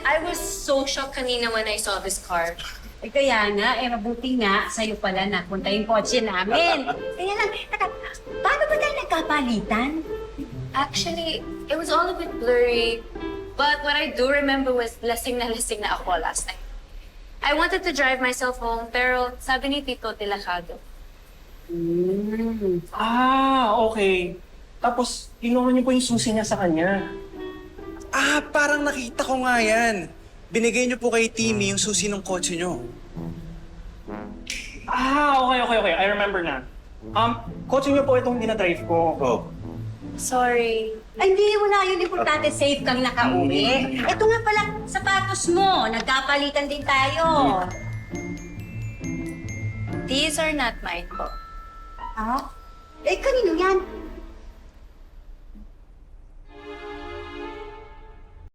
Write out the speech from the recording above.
I was so shocked kanina when I saw this car. Eh kaya nga, mabuti nga, sa'yo pala napunta yung kotse namin. Kaya lang, paano ba tayo nagkapalitan? Actually, it was all a bit blurry. But what I do remember was lasing na ako last night. I wanted to drive myself home, pero sabi ni Tito Delacado. Okay. Tapos, kinuha niyo po yung susi niya sa kanya. Parang nakita ko nga yan. Binigay niyo po kay Timmy yung susi ng kotse niyo. Okay. I remember na. Kotse niyo po itong dinadrive ko. Oh. Sorry. Ay, hindi, wala yun. Importante, safe kang nakauwi. Ito nga pala, sapatos mo. Nagkapalitan din tayo. These are not mine po. Kanino yan?